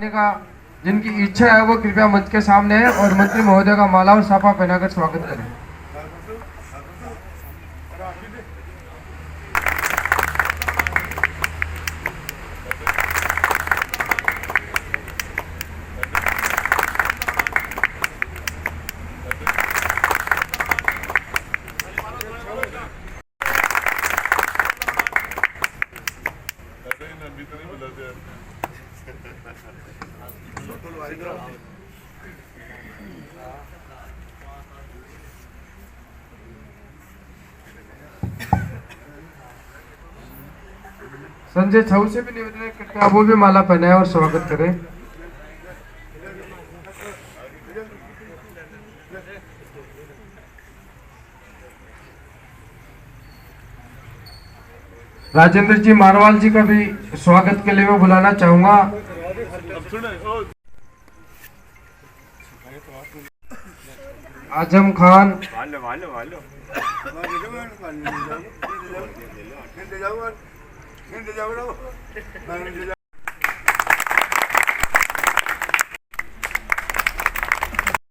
का जिनकी इच्छा है वो कृपया मंच के सामने है और मंत्री महोदय का माला और साफा पहनाकर स्वागत करें। संजय छऊ से भी निवेदन है कृपया वो भी माला पहनाए और स्वागत करें। राजेंद्र जी मारवाल जी का भी स्वागत के लिए मैं बुलाना चाहूंगा। आजम खान,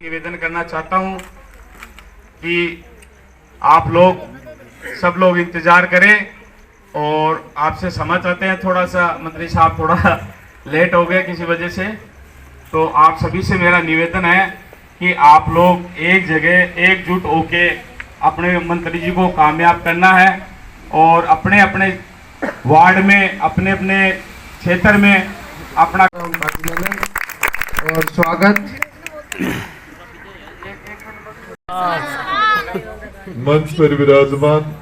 निवेदन करना चाहता हूं कि आप लोग सब लोग इंतजार करें और आपसे क्षमा चाहते हैं, थोड़ा सा मंत्री साहब थोड़ा लेट हो गए किसी वजह से। तो आप सभी से मेरा निवेदन है कि आप लोग एक जगह एकजुट होके अपने मंत्री जी को कामयाब करना है और अपने अपने वार्ड में अपने अपने क्षेत्र में अपना और स्वागत। मंच पर विराजमान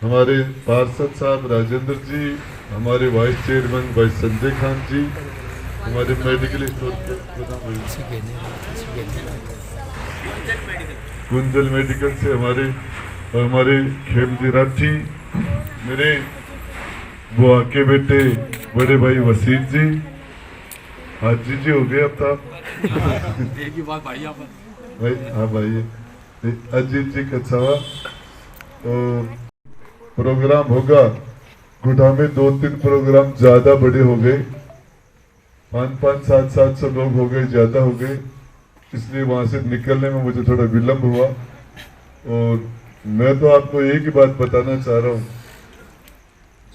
हमारे पार्षद साहब राजेंद्र जी, हमारे वाइस चेयरमैन भाई संजय खान जी, हमारे मेडिकल स्टोर के कुंजल मेडिकल से हमारे खेमजी राठी, मेरे बुआ के बेटे बड़े भाई वसीम जी, हाजी जी हो गए अब तक भाई, हाँ भाई अजीत जी कछावा। तो प्रोग्राम होगा गुढ़ा में 2-3 प्रोग्राम ज्यादा बड़े हो गए, 500 700 लोग हो गए, ज्यादा हो गए, इसलिए वहां से निकलने में मुझे थोड़ा विलंब हुआ। और मैं तो आपको एक ही बात बताना चाह रहा हूं,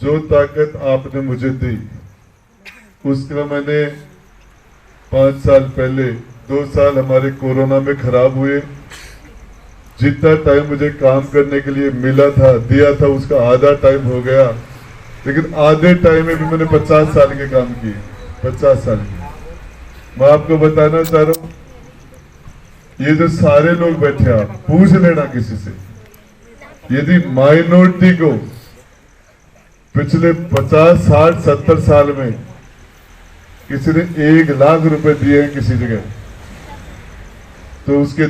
जो ताकत आपने मुझे दी उसका मैंने 5 साल पहले 2 साल हमारे कोरोना में खराब हुए, जितना टाइम मुझे काम करने के लिए मिला था दिया था उसका आधा टाइम हो गया, लेकिन आधे टाइम में भी मैंने 50 साल के काम किए, 50 साल के। मैं आपको बताना चाह रहा हूं, ये जो सारे लोग बैठे आप पूछ लेना किसी से, यदि माइनॉरिटी को पिछले 50 60 70 साल में किसी ने 1 लाख रुपए दिए हैं किसी जगह, तो उसके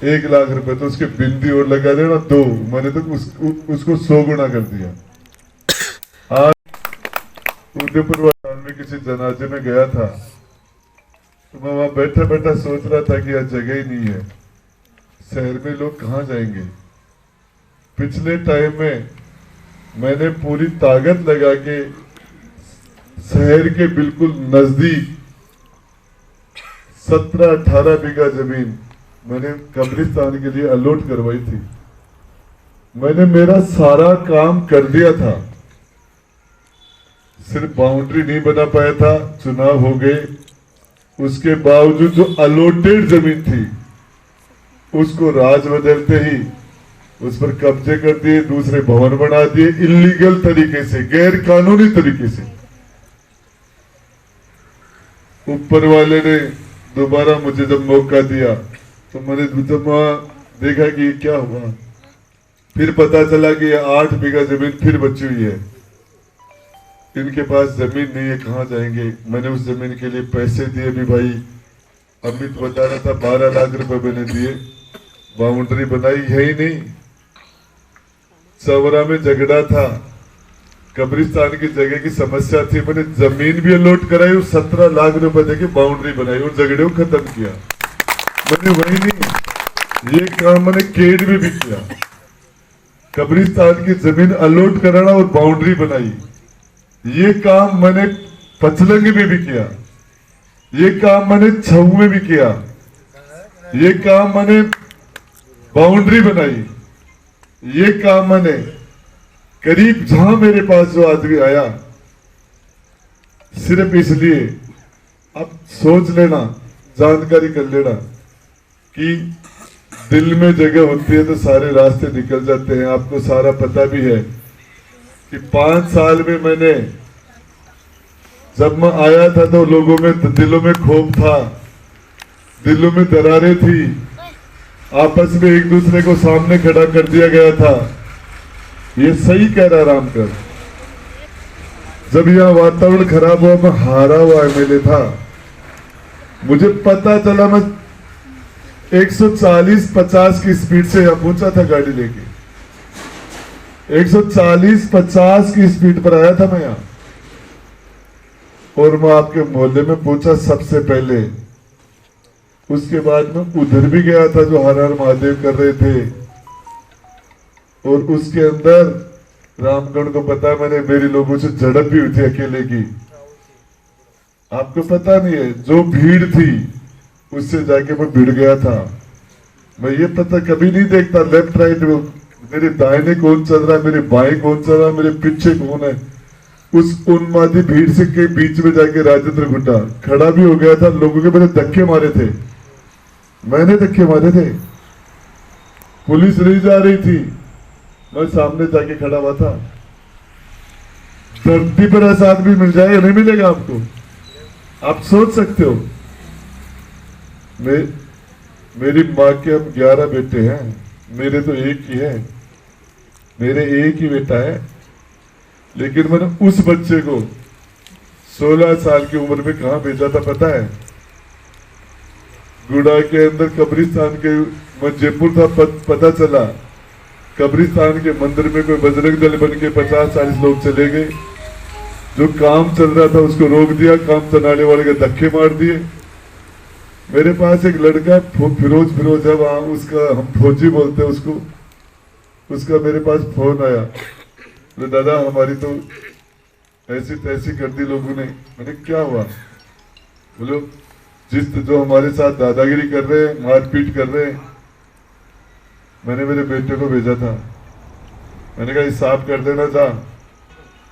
1 लाख रुपए तो उसके बिंदी और लगा देना 2, मैंने तो उसको 100 गुना कर दिया। आज उदयपुर में किसी जनाजे में गया था, तो मैं वहां बैठा बैठा सोच रहा था कि यह जगह ही नहीं है, शहर में लोग कहाँ जाएंगे। पिछले टाइम में मैंने पूरी ताकत लगा के शहर के बिल्कुल नजदीक 17-18 बीघा जमीन मैंने कब्रिस्तान के लिए अलॉट करवाई थी। मैंने मेरा सारा काम कर दिया था, सिर्फ बाउंड्री नहीं बना पाया था, चुनाव हो गए, उसके बावजूद जो अलॉटेड जमीन थी उसको राज बदलते ही उस पर कब्जे कर दिए, दूसरे भवन बना दिए, इलीगल तरीके से, गैर कानूनी तरीके से। ऊपर वाले ने दोबारा मुझे जब मौका दिया तो मैंने जब वहां देखा कि क्या हुआ, फिर पता चला कि 8 बीघा जमीन फिर बची हुई है, इनके पास जमीन नहीं है, कहां जाएंगे। मैंने उस जमीन के लिए पैसे दिए भी, भाई अमित बता रहा था 12 लाख रुपए मैंने दिए, बाउंड्री बनाई है ही नहीं। सवरा में झगड़ा था, कब्रिस्तान की जगह की समस्या थी, मैंने जमीन भी अलॉट कराई और 17 लाख रुपए देके बाउंड्री बनाई और झगड़े को खत्म किया। मैंने वही नहीं, ये काम मैंने केड में भी किया, कब्रिस्तान की जमीन अलॉट कराना और बाउंड्री बनाई, ये काम मैंने पचलंग में भी किया, ये काम मैंने छऊ में भी किया, ये काम मैंने बाउंड्री बनाई, ये काम मैंने करीब जहां मेरे पास जो आदमी आया सिर्फ इसलिए, अब सोच लेना, जानकारी कर लेना कि दिल में जगह होती है तो सारे रास्ते निकल जाते हैं। आपको सारा पता भी है कि 5 साल में मैंने, जब मैं आया था तो लोगों में दिलों में क्षोभ था, दिलों में दरारें थी, आपस में एक दूसरे को सामने खड़ा कर दिया गया था। ये सही कह रहा रामकर, जब यह वातावरण खराब हुआ, मैं हारा हुआ एमएलए था, मुझे पता चला, मैं 140-50 की स्पीड से यहां पहुंचा था गाड़ी लेके, 140-50 की स्पीड पर आया था मैं यहां, और मैं आपके मोहल्ले में पहुंचा सबसे पहले। उसके बाद मैं उधर भी गया था जो हर हर महादेव कर रहे थे, और उसके अंदर रामगढ़ को पता है, मैंने मेरे लोगों से झड़प भी हुई थी अकेले की, आपको पता नहीं है, जो भीड़ थी उससे जाके मैं भिड़ गया था। मैं ये पता कभी नहीं देखता लेफ्ट राइट में मेरे दाहिने कौन चल रहा है, मेरे बाएं कौन चल रहा है, मेरे पीछे कौन है। उस उन्मादी भीड़ से के बीच में जाके राजेंद्र गुड्डा खड़ा भी हो गया था, लोगों के मैंने धक्के मारे थे, मैंने धक्के मारे थे, पुलिस नहीं जा रही थी, मैं सामने जाके खड़ा हुआ था। धरती पर ऐसा आदमी मिल जाएगा, नहीं मिलेगा आपको, आप सोच सकते हो। मेरी माँ के हम 11 बेटे हैं, मेरे तो एक ही है, मेरे एक ही बेटा है, लेकिन मैंने उस बच्चे को 16 साल की उम्र में कहां भेजा था पता है? गुड़ा के अंदर कब्रिस्तान के, मैं जयपुर था, पता चला कब्रिस्तान के मंदिर में कोई बजरंग दल बन के 50-40 लोग चले गए, जो काम चल रहा था उसको रोक दिया, काम चलाने वाले के धक्के मार दिए। मेरे पास एक लड़का फिरोज है वहां, उसका हम फौजी बोलते हैं उसको, उसका मेरे पास फोन आया, बोले दादा हमारी तो ऐसी तैसी कर दी लोगों ने। मैंने क्या हुआ? बोलो जो हमारे साथ दादागिरी कर रहे हैं, मारपीट कर रहे हैं, मैंने मेरे बेटे को भेजा था, मैंने कहा हिसाब कर देना, जा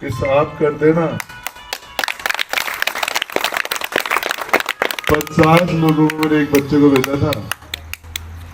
हिसाब कर देना। 50 लोगों ने एक बच्चे को भेजा था।